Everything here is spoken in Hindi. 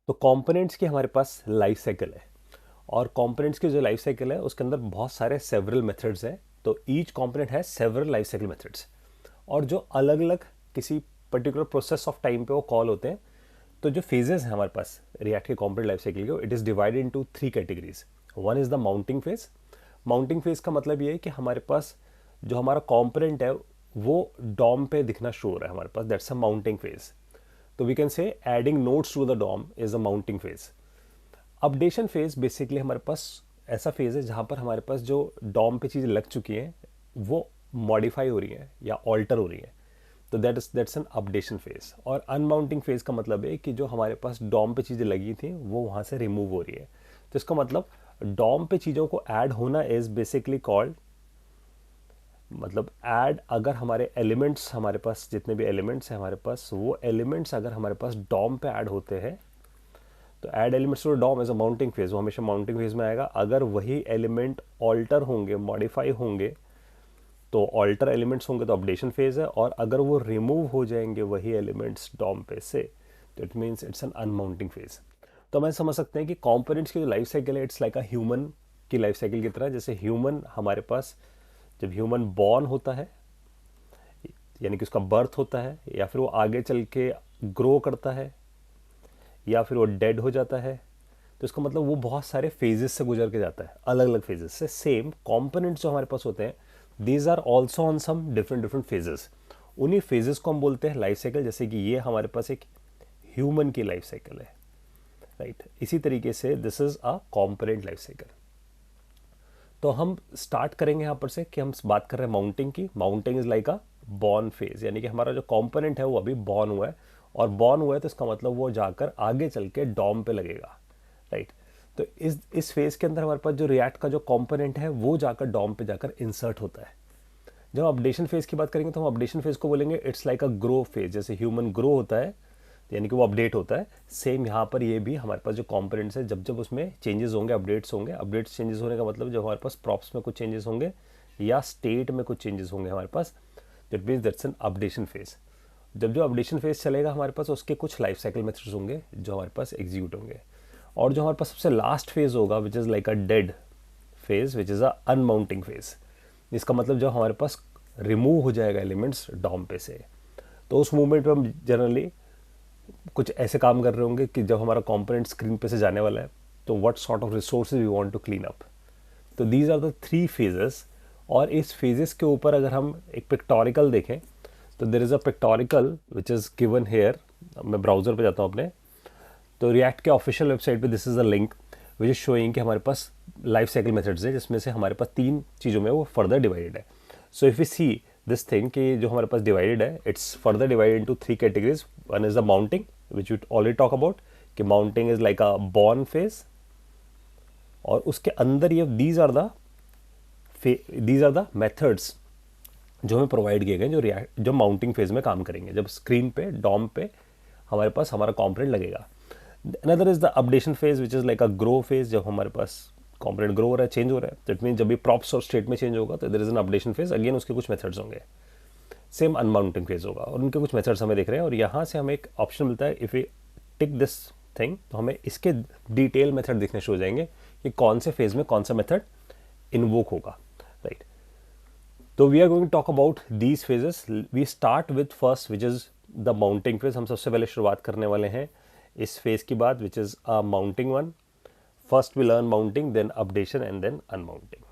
तो कंपोनेंट्स की हमारे पास लाइफ साइकिल है, और कंपोनेंट्स की जो लाइफ साइकिल है उसके अंदर बहुत सारे सेवरल मेथड्स हैं। तो ईच कंपोनेंट है सेवरल लाइफ साइकिल मेथड्स, और जो अलग अलग किसी पर्टिकुलर प्रोसेस ऑफ टाइम पे वो कॉल होते हैं। तो जो फेजेस हैं हमारे पास रिएक्ट के कंपोनेंट लाइफ साइकिल के, it is divided into 3 categories. One is the mounting phase. Mounting phase का मतलब ये है कि हमारे पास जो हमारा कंपोनेंट है वो डॉम पे दिखना शुरू हो रहा है हमारे पास, दैट्स अ माउंटिंग फेज। तो we can say adding nodes to the DOM is a mounting phase. Updation phase basically हमारे पास ऐसा फेज है जहाँ पर हमारे पास जो डॉम पे चीज़ें लग चुकी हैं वो मॉडिफाई हो रही हैं या ऑल्टर हो रही हैं। तो दैट्स एन अपडेशन फेज। और अनमाउंटिंग फेज का मतलब है कि जो हमारे पास डॉम पे चीज़ें लगी थी वो वहाँ से रिमूव हो रही है। तो इसका मतलब डॉम पे चीज़ों को ऐड होना इज बेसिकली कॉल्ड, मतलब ऐड, अगर हमारे एलिमेंट्स, हमारे पास जितने भी एलिमेंट्स हैं हमारे पास, वो एलिमेंट्स अगर हमारे पास डॉम पे ऐड होते हैं तो add elements to DOM as a mounting phase, वो हमेशा माउंटिंग फेज में आएगा। अगर वही एलिमेंट ऑल्टर होंगे, मॉडिफाई होंगे, तो ऑल्टर एलिमेंट्स होंगे तो अपडेशन फेज है। और अगर वो रिमूव हो जाएंगे वही एलिमेंट्स डॉम पे से, तो it means it's an unmounting phase. तो मैं समझ सकते हैं कि कंपोनेंट्स की जो लाइफ साइकिल है इट्स लाइक अ ह्यूमन की लाइफ साइकिल की तरह। जैसे ह्यूमन हमारे पास, जब ह्यूमन बॉर्न होता है यानी कि उसका बर्थ होता है, या फिर वो आगे चल के ग्रो करता है, या फिर वो डेड हो जाता है, तो इसका मतलब वो बहुत सारे फेजेस से गुजर के जाता है, अलग अलग फेजेस से। सेम कंपोनेंट्स जो हमारे पास होते हैं, these are also on some different different phases. उन्हीं फेजेस को हम बोलते हैं लाइफ साइकिल। जैसे कि ये हमारे पास एक ह्यूमन की लाइफ साइकिल है, राइट। इसी तरीके से this is a component life cycle. तो हम स्टार्ट करेंगे यहाँ पर से कि हम बात कर रहे हैं माउंटिंग की। Mounting is like a born phase, यानी कि हमारा जो कंपोनेंट है वो अभी बॉर्न हुआ है, और बॉर्न हुआ है तो इसका मतलब वो जाकर आगे चल के डॉम पे लगेगा, राइट। तो इस फेज के अंदर हमारे पास जो रिएक्ट का जो कंपोनेंट है वो जाकर डॉम पे जाकर इंसर्ट होता है। जब हम अपडेशन फेज की बात करेंगे तो हम अपडेशन फेज को बोलेंगे it's like a grow phase. जैसे ह्यूमन ग्रो होता है यानी कि वो अपडेट होता है, सेम यहाँ पर ये भी हमारे पास जो कंपोनेंट्स है जब जब उसमें चेंजेस होंगे, अपडेट्स होंगे। अपडेट्स चेंजेस होने का मतलब जब हमारे पास प्रॉप्स में कुछ चेंजेस होंगे या स्टेट में कुछ चेंजेस होंगे हमारे पास, that means that's an updation phase. जब जो अपडेशन फेज चलेगा हमारे पास उसके कुछ लाइफ साइकिल मेथड्स होंगे जो हमारे पास एग्जीक्यूट होंगे। और जो हमारे पास सबसे लास्ट फेज होगा which is like a dead phase, which is a unmounting phase. इसका मतलब जब हमारे पास रिमूव हो जाएगा एलिमेंट्स डॉम पे से, तो उस मूवमेंट पे हम जनरली कुछ ऐसे काम कर रहे होंगे कि जब हमारा कंपोनेंट स्क्रीन पे से जाने वाला है तो what sort of resources we want to clean up. तो दीज आर द 3 फेजेस। और इस फेजेस के ऊपर अगर हम एक पिक्टोरिकल देखें तो there is a pictorial which is given here. मैं ब्राउज़र पे जाता हूँ अपने, तो रिएक्ट के ऑफिशियल वेबसाइट पे this is the link which is showing कि हमारे पास लाइफ साइकिल मेथड्स है जिसमें से हमारे पास 3 चीज़ों में वो फर्दर डिवाइडेड है। So if you see this thing कि जो हमारे पास डिवाइडेड है it's further divided into 3 categories. One is the mounting which we already talk about, कि mounting is like a born phase, और उसके अंदर ये दीज आर द मेथड्स जो हमें प्रोवाइड किए गए जो माउंटिंग फेज में काम करेंगे, जब स्क्रीन पे डॉम पे हमारे पास हमारा कॉम्पोनेंट लगेगा। Another is the updation phase which is like a grow phase, जब हमारे पास कॉम्पोनेंट ग्रो हो रहा है, चेंज हो रहा है, दैट मीन जब भी प्रॉप्स और स्टेट में चेंज होगा तो there is an updation phase, again उसके कुछ मेथड्स होंगे। सेम अनमाउंटिंग फेज होगा और उनके कुछ मेथड्स हमें दिख रहे हैं। और यहाँ से हमें एक ऑप्शन मिलता है, if we tick this thing, तो हमें इसके डिटेल मेथड दिखने शुरू हो जाएंगे कि कौन से फेज में कौन सा मेथड इन्वोक होगा, राइट। तो we are going to talk about these phases. We start with first which is the mounting phase. हम सबसे पहले शुरुआत करने वाले हैं इस फेज की बात which is a mounting one. First we learn mounting, then updation and then अनमाउंटिंग।